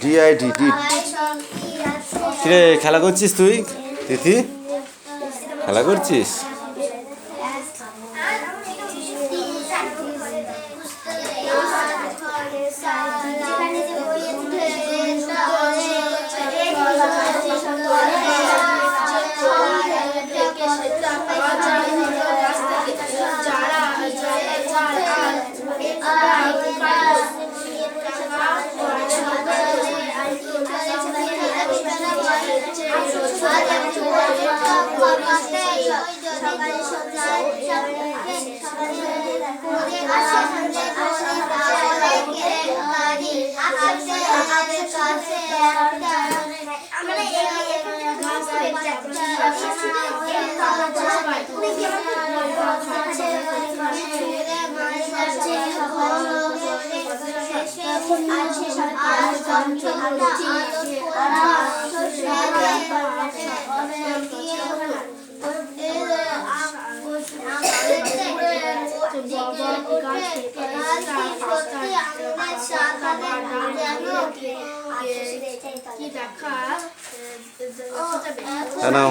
DID ডিট। কিরে খেলা করছিস তুই তিথি? খেলা করছিস? নাও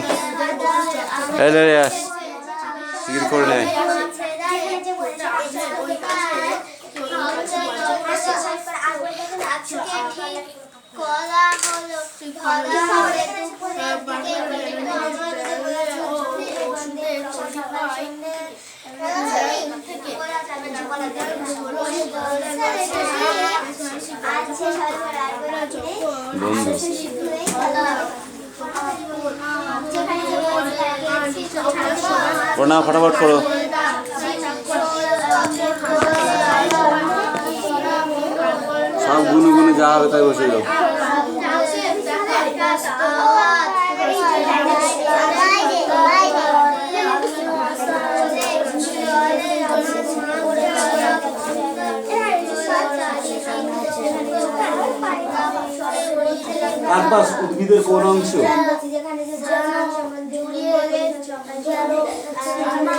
টিকিট করে নেয়। প্রণাম ফটাফট করো। সব গুনে গুনে যা হবে তাই বসে যাও। চারপাশ উদ্ভিদের কোন অংশ?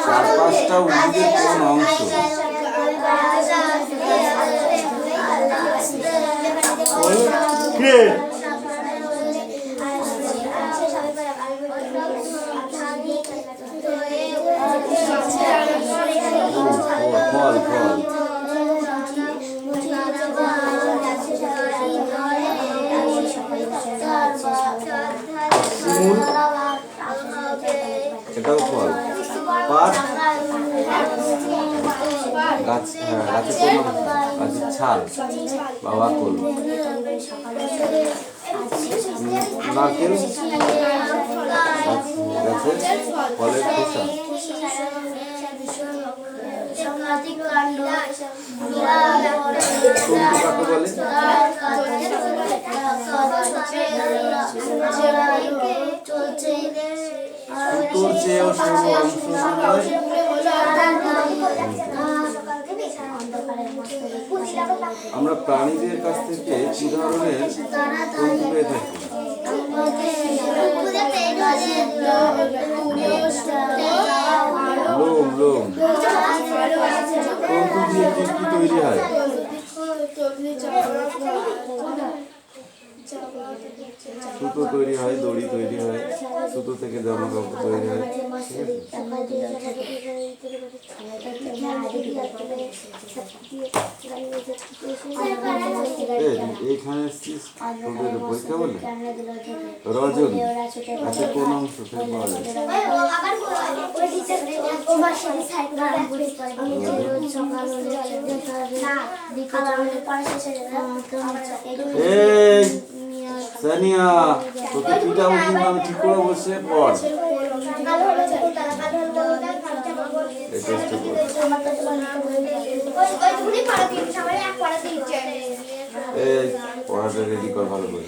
চারপাশটা উদ্ভিদের কোন অংশ? ফল ফল শিমুল, এটাও ফল। পাট গাছ, হ্যাঁ গাছের কোন গাছের ছাল বা বাকল। নারকেল গাছের ফলের খোসা। কাকে বলে? সুতোর চেয়েও সরু অংশ। আমরা প্রাণীদের কাছ থেকে কি ধরনের তন্তু পেয়ে থাকি? লোম লোম। তন্তু দিয়ে কি কি তৈরি হয়? সুতো তৈরি হয়, দড়ি তৈরি হয়, সুতো থেকে জামা কাপড় তৈরি হয়। এইখানে তোদের পরীক্ষা বলে রজন আছে কোন অংশ থেকে পাওয়া যায়? এই সানিয়া, তোকে পিটা উঠুন, আমি ঠিক করে বসে পড়। এই পড়াটা রেডি কর ভালো করে।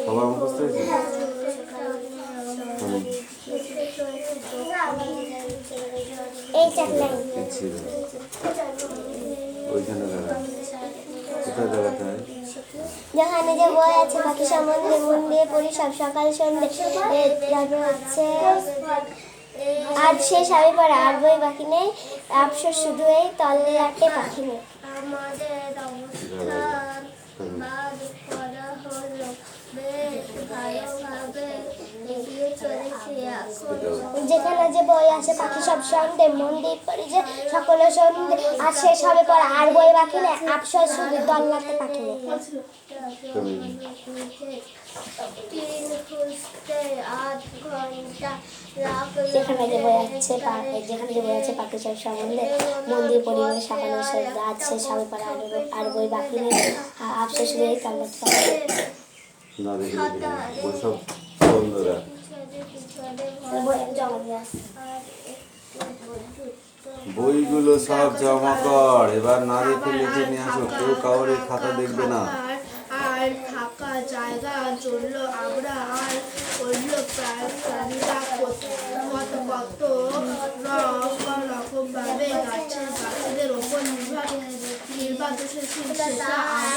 সবার মুখস্থ হয়েছে? ছিল ওইখানে দাঁড়া কোথায় দাঁড়াতে হয় যেখানে যে বই আছে পাখি সম্বন্ধে মন দিয়ে পড়ি সব সকাল সন্ধ্যে তারপর হচ্ছে আজ শেষ আমি পড়া আর বই বাকি নেই আফসোস শুধু এই তল্লাটে পাখি নেই আমাদের অবস্থান বাদ করা হলো বেশ ভালোভাবে এগিয়ে চলেছি যেখানে যে বই আছে পাখি সব সন্ধ্যে মন দিয়ে পড়ি যে সকলের সন্ধ্যে আজ শেষ হবে পড়া আর বই বাকি নেই আফসোস শুধু তল্লাটে পাখি নেই যেখানে যে বই আছে পাখি সব সম্বন্ধে মন দিয়ে পরিবেশ সকালে রাত শেষ হবে পড়া আর বই বাকি নেই আফসোস শুধু এই তল্লাটে পাখি না দেখে সব বন্ধুরা বইগুলো সব জমা কর এবার না দেখে লিখে নিয়ে আসো কেউ কাউরে খাতা দেখবে না আর ফাঁকা জায়গা চললো আমরা আর করলো প্রাণীরা কত রকম ভাবে গাছেদের ওপর নির্বাচনশীল সেটা আমরা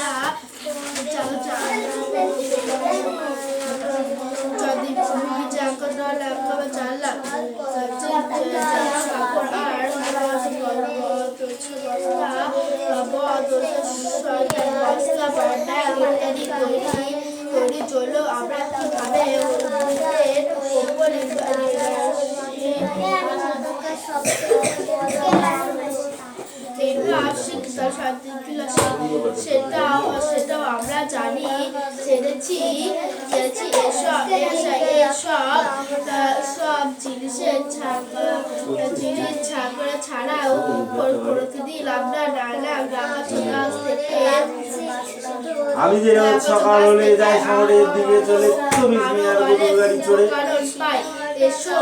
যদি জানলাম তৈরি চলো আমরা কিভাবে সেটাও আমরা জানি ছেড়েছি সব জিনিসের ছাড়াও প্রতিদিন আমরা নানা গাছ থেকে আমি যে রোজ সকাল হলে যাই শহরের দিকে চলে তুমি মিয়ার গরুর গাড়ি চড়ে কারণ পাই এসো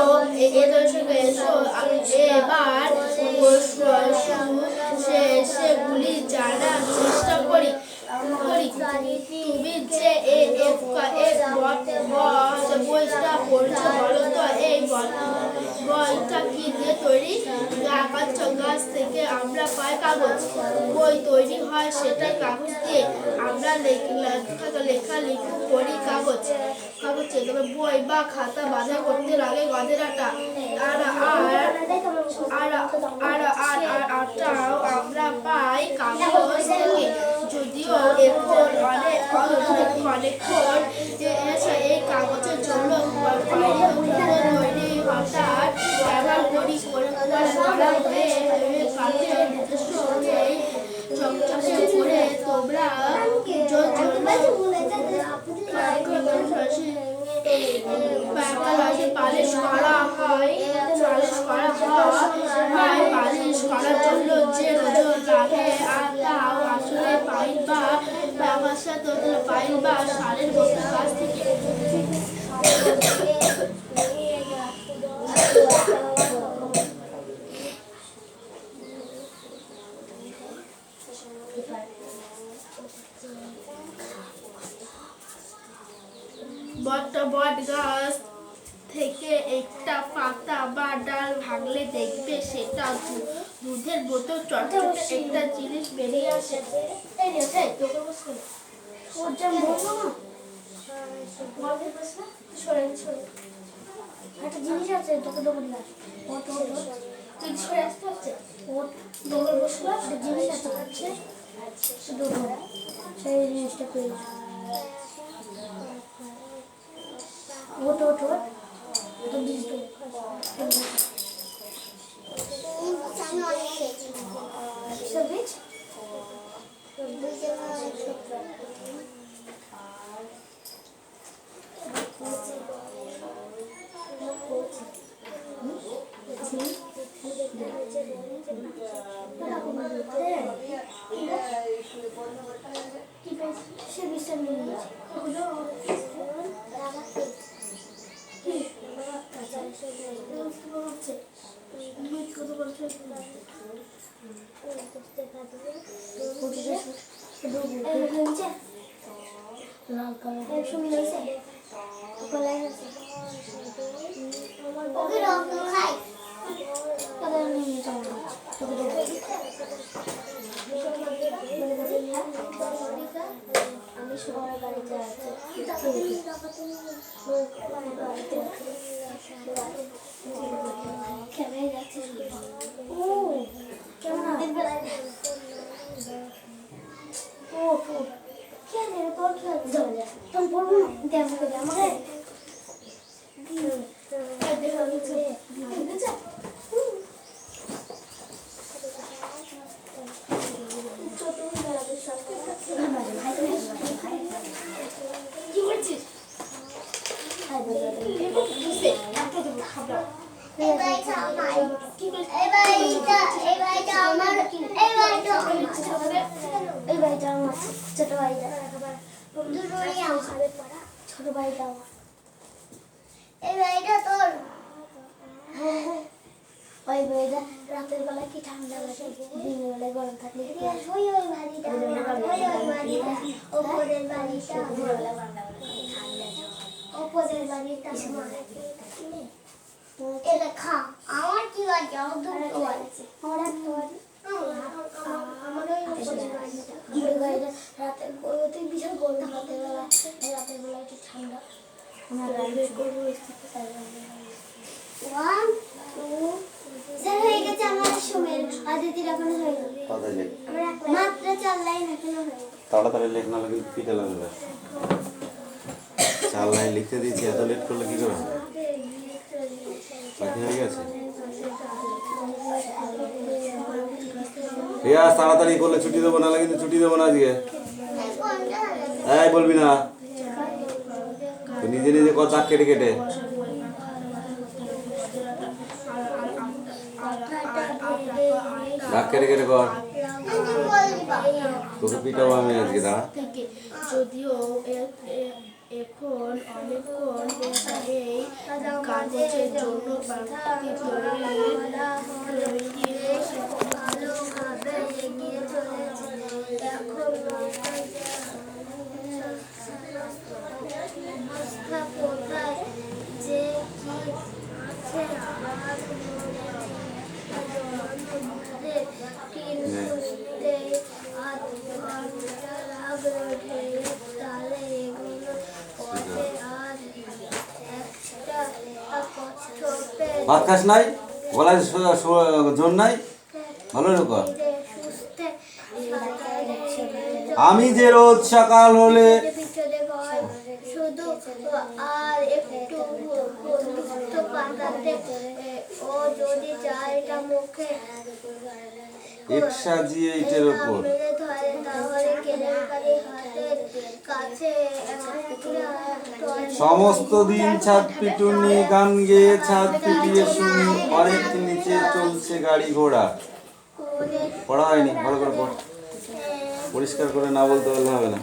এবার সেগুলি জানার চেষ্টা করি তুমি যে বইটা পড়ছো বলো তো এই বইটা কি দিয়ে তৈরি গাছ থেকে আমরা পাই কাগজ বই তৈরি হয় সেটাই কাগজ দিয়ে আমরা লেখালেখি করি কাগজে তবে বই বা খাতা বাঁধা করতে লাগে গদেরাটা আরটাও আমরা পাই কাগজ থেকে যদিও এখন অনেকক্ষণ এই কাগজের জন্য তৈরি হঠাৎ ব্যবহার করি চকচকে করে তোমরা পালিশ করা হয় পালিশ করার জন্য যে ওজন লাগে আর তাও আসলে পাইল বা সারের মতো গাছ থেকে বট গাছ থেকে একটা পাতা বা ডাল ভাঙলে দেখবে সেটা দুধের বোতল চটচটে একটা জিনিস বেরিয়ে আসে একটা জিনিস আছে তোকে দৌড় তুই সরে আসতে হচ্ছে দৌড়ে বসলো একটা জিনিস আছে সেই জিনিসটা পেয়ে ওট সে বিশ্রাম নিয়ে নিয়েছে লাল কালার সুমি হয়েছে কলাই আছে আমি সবার বাড়িতে আছি ক্যামেরায় যাচ্ছে ও ক্যামেরা ও কেন তোর কি হচ্ছে তুমি পড়বো না দেখো আমাকে কি করছিস এই বাড়িটা আমার ছোট বাড়িটা ছোট বাড়িটা আমার এই বাড়িটা তোর ওই বাড়িটা রাতের বেলা কি ঠান্ডা লাগে দিনের বেলায় গরম থাকলে ওই বাড়িটা ওপরের বাড়িটা ওপরের বাড়িটা এটা খা আমার কি বাড়ি আমার দুটো বাড়ি আমার একটা বাড়ি আমার ওই বাড়িটা রাতের ওতে বিশাল গরম রাতের বেলা একটু ঠান্ডা আমার বের করবো ওয়ান টু স্যার হয়ে গেছে আমার সময় আদিতির এখনো হয়ে যাবে তাড়াতাড়ি লেখ মাত্র 4 লাইন এখনো হয়ে তাড়াতাড়ি লেখ না কিন্তু পিঠে লাগবে 4 লাইন লিখতে দিয়েছি এত লেট করলে কি করবে বাকি হয়ে গেছে রিয়াজ তাড়াতাড়ি করলে ছুটি দেবো না কিন্তু ছুটি দেবো না আজকে এই বলবি না তুই নিজে নিজে কত দাগ কেটে কেটে দাগ কেটে কেটে কর তোকে পিটাবো আমি আজকে দাঁড়া থেকে যদিও এখন অনেকক্ষণ এই কাগজের জন্য বাড়তি ভালোভাবে এগিয়ে চলেছে এখন অবস্থা কোথায় যে কি আছে আমার ভাত খাস নাই গলায় জোর নাই ভালো রেখো আমি যে রোজ সকাল হলে শুধু আর একটু পাতাতে ও যদি যায় এটা মুখে এক সাজিয়ে ইটের ওপর ধরে তাহলে কেলেঙ্কারি হাতের কাছে সমস্ত দিন ছাদ পিটুনি গান গেয়ে ছাদ পিটিয়ে শুনি অনেক নিচে চলছে গাড়ি ঘোড়া পড়া হয়নি ভালো করে পড় পরিষ্কার করে না বলতে পারলে হবে না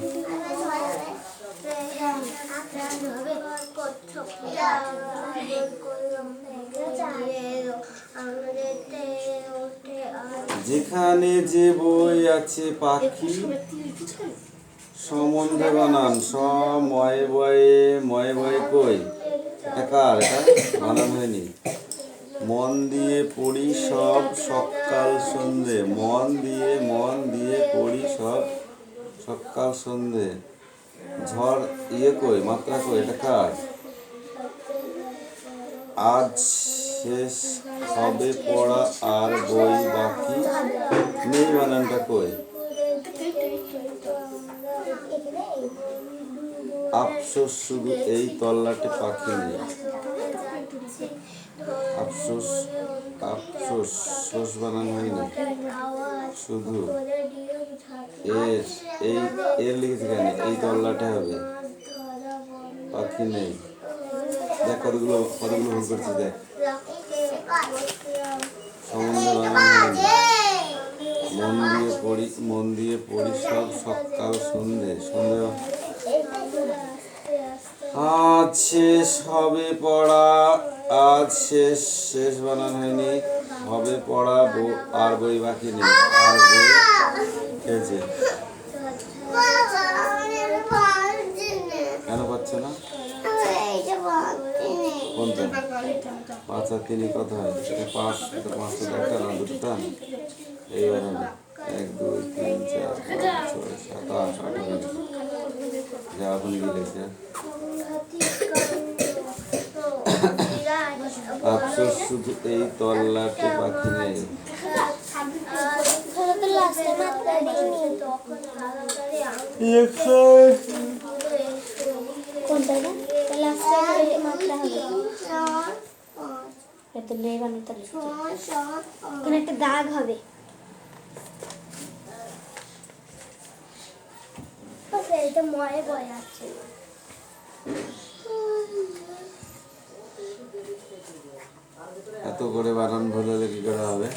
যেখানে যে বই আছে পাখি সম্বন্ধে বানান ময়ে বয়ে কই একার এটা বানান হয়নি মন দিয়ে পড়ি সব সকাল সন্ধে মন দিয়ে পড়ি সব সকাল সন্ধে ঝড় কই মাত্রা কই এটা কার আজ শেষ হবে পড়া আর বই বাকি নেই বানানটা কই আফসোস শুধু এই তল্লাটে পাখি নেই আফসোস শোষ বানান হয়নি শুধু এর লিখেছে কেন এই তল্লাটে হবে পাখি নেই দেখ কতগুলো ভুল করছি দেখ সম্বন্ধে বানান হয়নি মন দিয়ে পড়ি সব সকাল সন্ধে আজ শেষ হবে পড়া আজ শেষ বানান হয়নি হবে পড়া আর বই বাকি নেই আর বই খেয়েছে কেন পাচ্ছে না কোনটা 5 আর 3 কত হয়? এটা 5, এটা 5 তো একটা না, দুটো টান। এইবার হবে 1 2 3 4 5 6 7 8 18 যা আপন লিখেছে। আফসোস শুধু এই তল্লাটে পাখি নেই। কোনটা না? লাস্টে মাত্রা হবে। এটা লেবানো তাহলে। এখানে একটা দাগ হবে। এটা ময়ে বয় আছে। এত করে বানান ভুল হলে কি করে হবে?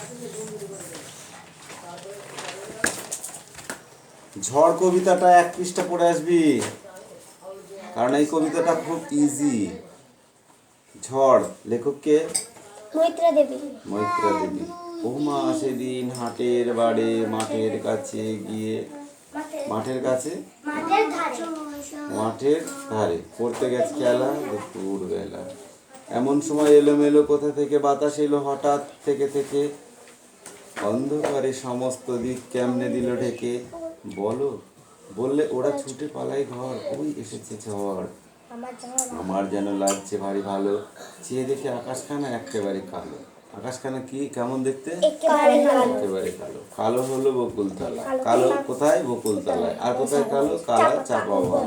ঝড় কবিতাটা 1 পৃষ্ঠা পড়ে আসবি, কারণ এই কবিতাটা খুব ইজি। ঝড় লেখক কে? মৈত্রা দেবী। মৈত্রা দেবী। ও মা সেদিন হাটের বাড়ে মাঠের কাছে গিয়ে, মাঠের কাছে মাঠের ধারে পড়তে গেছে খেলা দুপুর বেলা। এমন সময় এলোমেলো কোথা থেকে বাতাস এলো হঠাৎ থেকে থেকে, অন্ধকারে সমস্ত দিক কেমনে দিল ঢেকে। বলো বললে ওরা ছুটে পালাই ঘর, ওই এসেছে ঝড়। আমার যেন লাগছে ভারী ভালো, চেয়ে দেখে আকাশখানা একেবারে কালো। আকাশখানা কি কেমন দেখতে? একেবারে কালো। কালো হলো বকুলতলা। কালো কোথায়? বকুলতলায়। আর কোথায় কালো? কালা চাপা বন।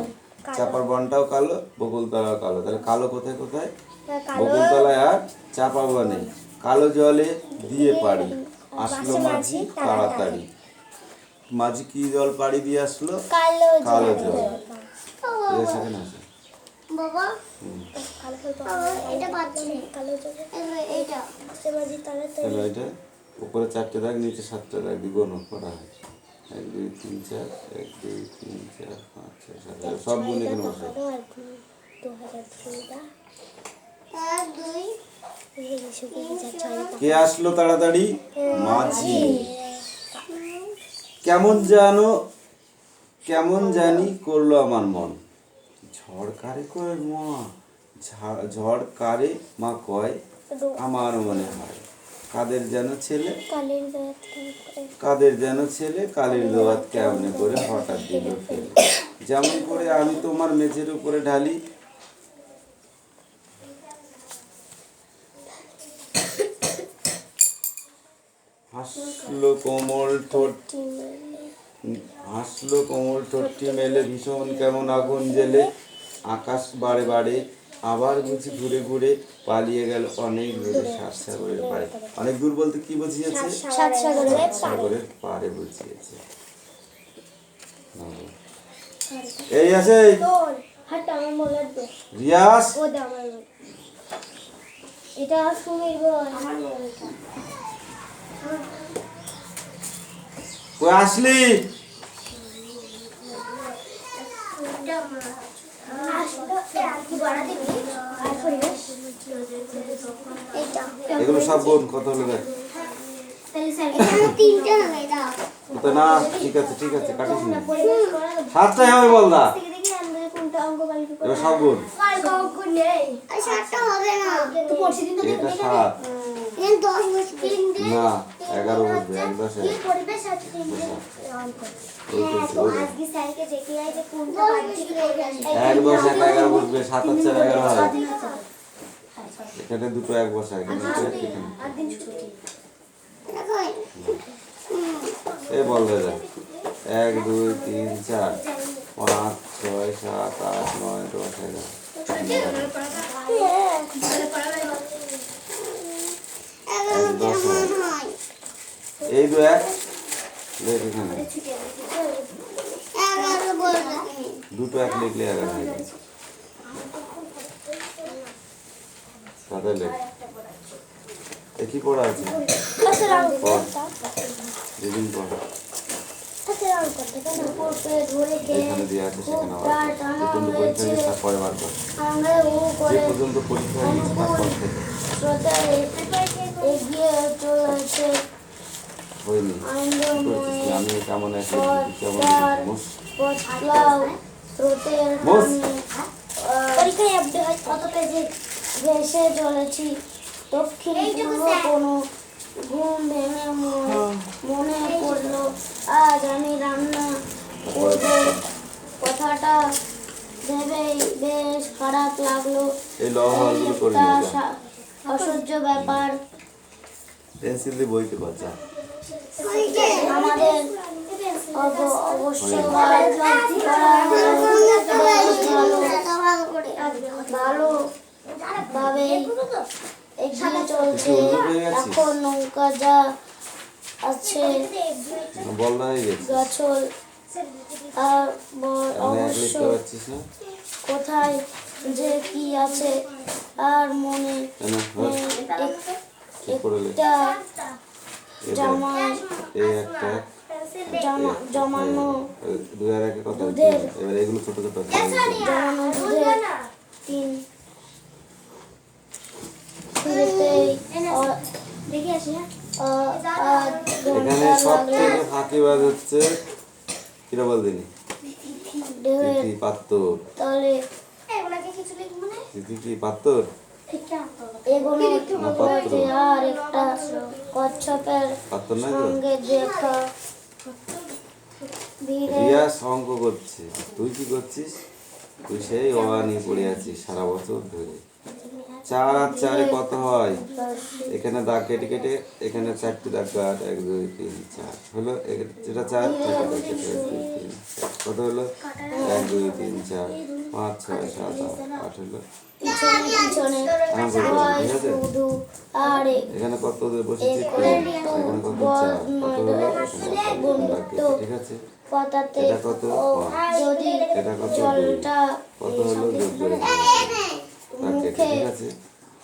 চাপার বনটাও কালো, বকুলতলাও কালো। তাহলে কালো কোথায় কোথায়? বকুলতলায় আর চাপা বনে। কালো জলে দিয়ে পাড়ি আসলো মাঝি তাড়াতাড়ি। মাঝি কি জল পাড়ি দিয়ে আসলো? কালো জল। সেখানে আছে বাবা এটা পাচ্ছি কালো জল। এইটা মাঝি তাড়াতাড়ি। তাহলে এটা উপরে 4টে দাগ, নিচে 7টে দাগ দ্বিগুণ করা হয়। 1 2 3 4 1 2 3 4 5 6 7 সব গুণ এখানে বসে। কে আসলো তাড়াতাড়ি? মাঝি। কেমন জানি করলো আমার মন। ঝড় কারে কয় মা, ঝড় কারে মা কয় আমার মনে হয়। কাদের যেন ছেলে, কাদের যেন ছেলে কালের দোয়াত কেমনে করে হঠাৎ দিল ফেলে। যেমন করে আমি তোমার মেঝের উপরে ঢালি, হাসলো কোমল ঠোঁটটি মেলে ভীষণ কেমন আগুন জেলে। আকাশ বাড়ে বাড়ে আবার বুঝি ঘুরে ঘুরে পালিয়ে গেল অনেক দূরে সাত সাগরের পারে। অনেক দূর বলতে কি বুঝিয়েছে? সাত সাগরের পারে বুঝিয়েছে। এই আছে রিয়াস, এটা সুমির বল। কই আসলি? এগুলো সব বোন কত হলো দেখ। তো না ঠিক আছে কাটিস না। 7টাই হবে বল দা। এগুলো সব বোন। এটা 7 না 11 বসবে 1 10 1 10 11 বসবে 7 আর 4 11 হয়। এখানে দুটো 1 বসায় এই বল হয়ে যায় 1 2 3 4 5 6 7 8 9 10 11। এই 2 1 লেখ এখানে দুটো 1 লিখলে 11 হয়ে যায়। তাহলে লেখ কি পড়া আছে? যেদিন পড়া এখানে দেওয়া আছে সেখানে পর্যন্ত পরীক্ষা দিয়েছে তারপরে বার কর। যে পর্যন্ত পরীক্ষা দিয়েছে তারপর থেকে হয়নি করছিস আমি কেমন আছি কেমন ভেসে চলেছি দক্ষিণ পূর্ব কোনো ঘুম ভেঙে মনে পড়লো আজ আমি রান্না করবো। কথাটা ভেবেই বেশ খারাপ লাগলো। এই লহগুলো করে একটা নিয়ে যা। অসহ্য ব্যাপার। পেন্সিল দিয়ে বইতে পারছা। আমাদের অবশ্য ভালোভাবে এগিয়ে চলছে। এখন নৌকা যা আছে বলনা হয়ে গেছে। গাছল আর আমি এক অবশ্য লিখতে পারছিস না? কোথায় যে কি আছে আর মনে কেন? হ্যাঁ, ঠিক করে লে। একটা এই দেখ, জামা এই একটা জমানো দুই আর একে কত? দুধের। এবার এগুলো ছোট ছোট আছে। জমানো দুধের তিন শুরুতেই দেখে আসি। এখানে সব থেকে ফাঁকিবাজ হচ্ছে কিরা বল দিনি ঢেউয়ের তিথি পাত্তর। তলে তিথি কি পাত্তর? এগুলো না পাত্র? হয়েছে আর একটা কচ্ছপের পাত্তর নাই তো? সঙ্গে দেখা ভিড়ে রিয়াস অঙ্ক করছে, তুই কি করছিস? তুই সেই অবা নিয়ে পড়ে আছিস সারা বছর ধরে। 4 আর 4 কত হয়? এখানে দাগ কেটে কেটে এখানে 4টি দাগ কাট, 1 2 3 4 হলো। এটা 4 কত হলো? 1 2 3 4 5 6 7 8 হলো। পিছনে পিছনে আম সবাই ঠিক আছে? শুধু আর এখানে কত দিয়ে বসেছি? 3 এখানে কত? 4 কত হলো? এখানে দাগ কেটে, ঠিক আছে? পাতাতে এটা কত? যদি এটা কত? 2 জলটা কত হলো? যোগ করে দাগ কেটে, ঠিক আছে?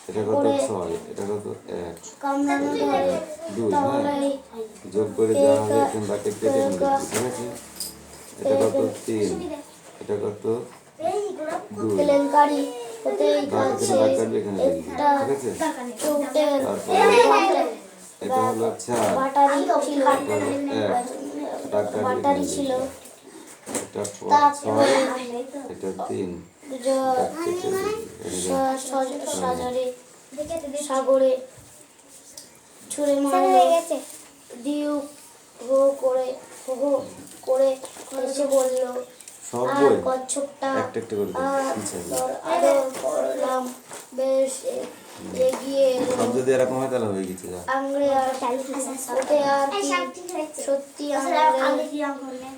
এটা কত? 6 এটা কত? 1 কামড়ানো ধরে 2 তাহলেই যোগ করে যা হবে এখানে দাগ কেটে কেটে নিতে হবে, ঠিক আছে? এটা কত? 3 এটা কত? 2 কেলেঙ্কারি হতেই দাগ যাচ্ছে। কেটে দাগ কাটবে এখানে লিখবি, একটা ঠিক আছে? চোটের তারপরে এটা হলো 4 বাটারি ছিল এটা হলো 1 দাগ কাটবে বাটারি এখানে ছিল লিখবি। এটা 6 তারপরে এটা 3 জ- দাগ কেটে দিবি, এদিকে সাজরে সাগরে ছুঁড়ে মারলো। দিউ হো করে হো করে এসে বলল সব আর বই কচ্ছপটা একটা একটা করে দিবি, আর পিছাবি। আদর করলাম। বেশ এগিয়ে এলো। সব যদি এরকম হয় তাহলে হয়ে গেছে যা। আংড়ে আর ওতে আর কি সত্যি আংড়ে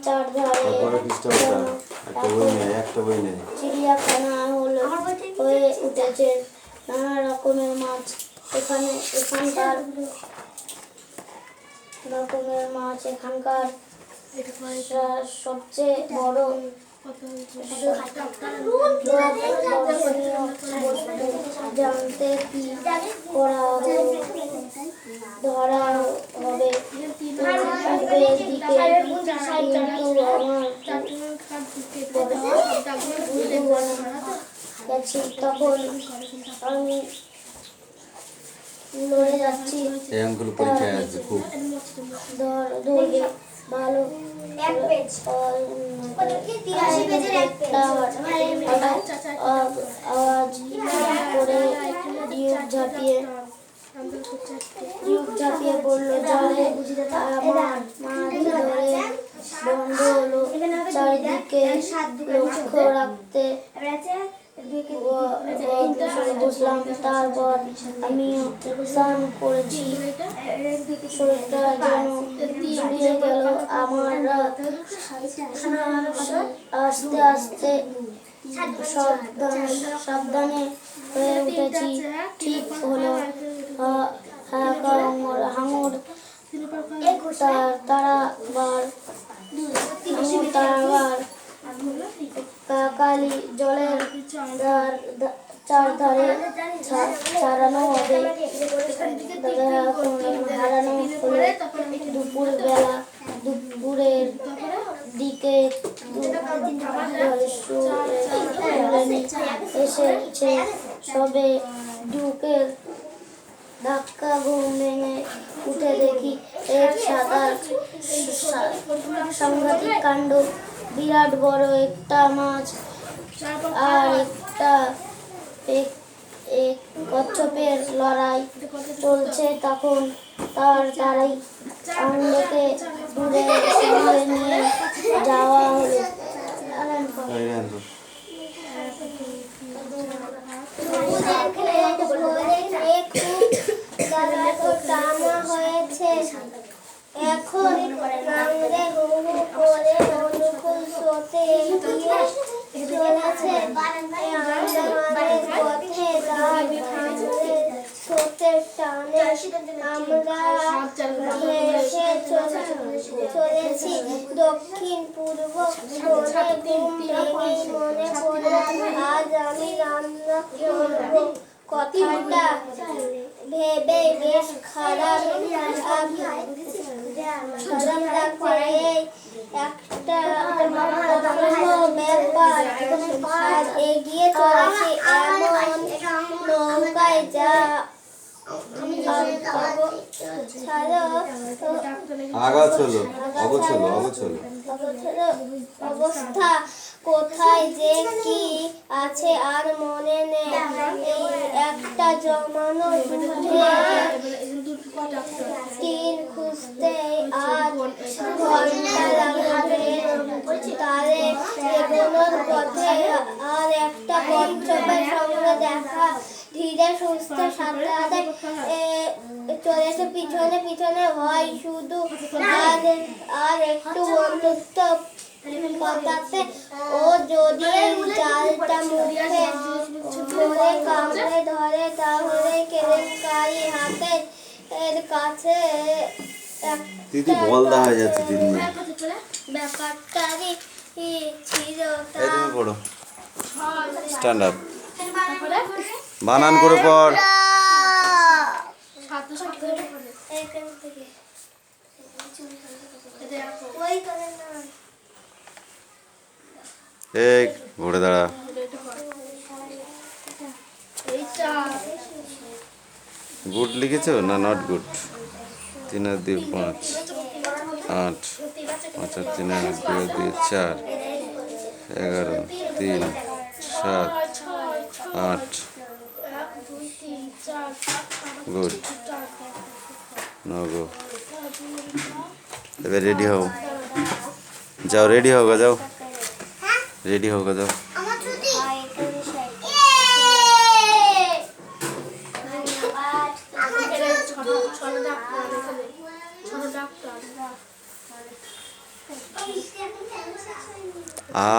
চারধারে তারপরে পৃষ্ঠাটা একটা বই নেই, একটা বই নেই। চিড়িয়াখানা হলো হয়ে উঠেছে। নানা রকমের মাছ এখানকার সবচেয়ে বড় দর্শনীয় বস্তু জানতে কি করা হলো? ধরা হবে পূর্বের দিকে, কিন্তু আমার গেছি তখন আমি লড়ে যাচ্ছি এই অঙ্কগুলো পরীক্ষায় আসবে খুব। দৌড়ে ভালো আওয়াজ করে ডিউক ঝাঁপিয়ে পড়লো জলে। আমার মাছ ধরে বন্ধ হলো। চারিদিকে লক্ষ্য রাখতে বসলাম। তারপর আমিও স্নান করেছি। শরীরটা যেন জুড়িয়ে গেল আমার। আস্তে আস্তে সাবধানে হয়ে উঠেছি। ঠিক হলো হাঙর তারাবার কাকালি জলের চারধারে ছাড়ানো হবে। হারানো হলে দুপুরের দিকে এসেছে সবে। ডিউকের ধাক্কা ঘুম ভেঙে উঠে দেখি এক সাংঘাতিক কাণ্ড। বিরাট বড় একটা মাছ আর একটা কচ্ছপের লড়াই চলছে, তখন তার দ্বারাই আনন্দকে দূরে সরিয়ে নিয়ে যাওয়া হলো। টানা হয়েছে, এখন নামরে হু হু করে অনুকূল স্রোতে এগিয়ে চলেছে। আন্দামানের পথে রাত ভাঙলে স্রোতের টানে আমরা ভেসে চলেছি। দক্ষিণ পূর্ব কোণে ঘুম ভেঙেই মনে পড়ল আজ আমি রান্না করব। কথাটা ভেবে বেশ খারাপ লাগছে। এই একটা ব্যাপার, আজ এগিয়ে চলেছি এমন নৌকায় যা অবস্থা কোথায় যে কি আছে আর মনে নেই। একটা জমানো যুদ্ধে তীর খুঁজতে আর ঘন্টা লাগবে। তারে এগোনোর পথে আর একটা কচ্ছপের সঙ্গে দেখা। ধীরে সুস্থে সাঁতরাতে চলেছে পিছনে পিছনে, হয় শুধু আর একটু বন্ধুত্ব কথাতে। ও যদি জালটা মুখে ধরে কামড়ে ধরে তাহলে কেলেঙ্কারি হাতের কাছে দিদি বল দেখা যাচ্ছে দিন ব্যাপারটারই ছিল। তুমি পড়ো, স্ট্যান্ড আপ, বানান করে পড়। এই ঘুরে দাঁড়া। গুড লিখেছো না নট গুড? 3 আর 2 5 8 5 আর 3 আর 2 4 11 3 7 8 গুড। নো গো, এবার রেডি হও, যাও রেডি হোক, যাও রেডি হোক, যাও। আ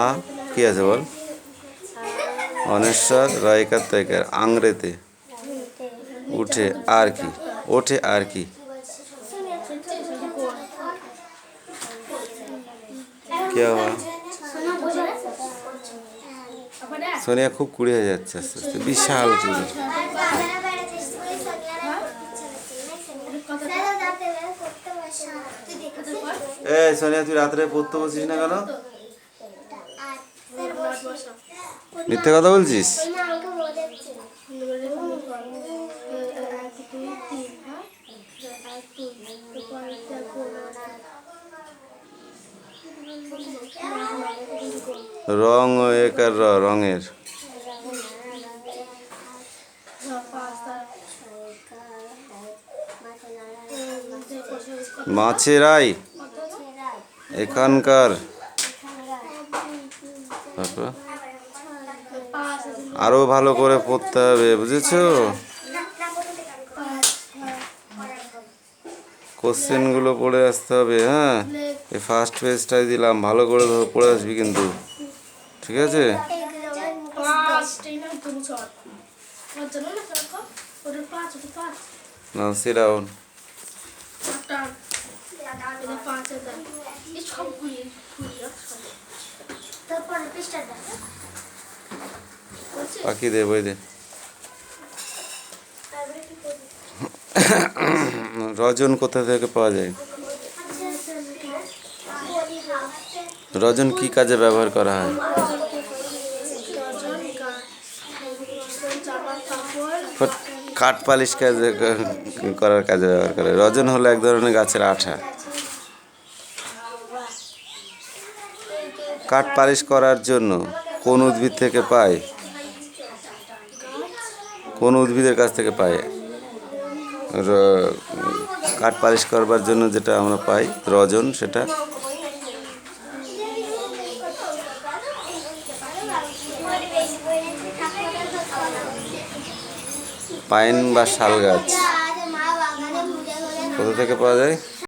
কি আছে বল? অনেশ্বর রায়কার তৈকার আংরেতে উঠে আর কি, ওঠে আর কি? কে হওয়া? সোনিয়া খুব কুড়ি হয়ে যাচ্ছে আস্তে আস্তে, বিশাল কুড়ি। এই সোনিয়া, তুই রাত্রে পড়তে বসিস না কেন? মিথ্যে কথা বলছিস? রং একার রঙের মাছেরাই এখানকার। আরো ভালো করে পড়তে হবে, বুঝেছো? কোশ্চেনগুলো পড়ে আসতে হবে। হ্যাঁ, এই ফার্স্ট পেজটাই দিলাম, ভালো করে পড়ে আসবি কিন্তু, ঠিক আছে? নাও সিট ডাউন। পাখি দে, বই দে। রজন কোথা থেকে পাওয়া যায়? রজন কি কাজে ব্যবহার করা হয়? কাঠ পালিশ কাজে করার কাজে ব্যবহার করে। রজন হলো এক ধরনের গাছের আঠা। কাঠ পালিশ করার জন্য কোন উদ্ভিদ থেকে পায়? কোন উদ্ভিদের কাছ থেকে পাই? কাঠ পালিশ করবার জন্য যেটা আমরা পাই রজন, সেটা পাইন বা শাল গাছ। কোথা থেকে পাওয়া যায়?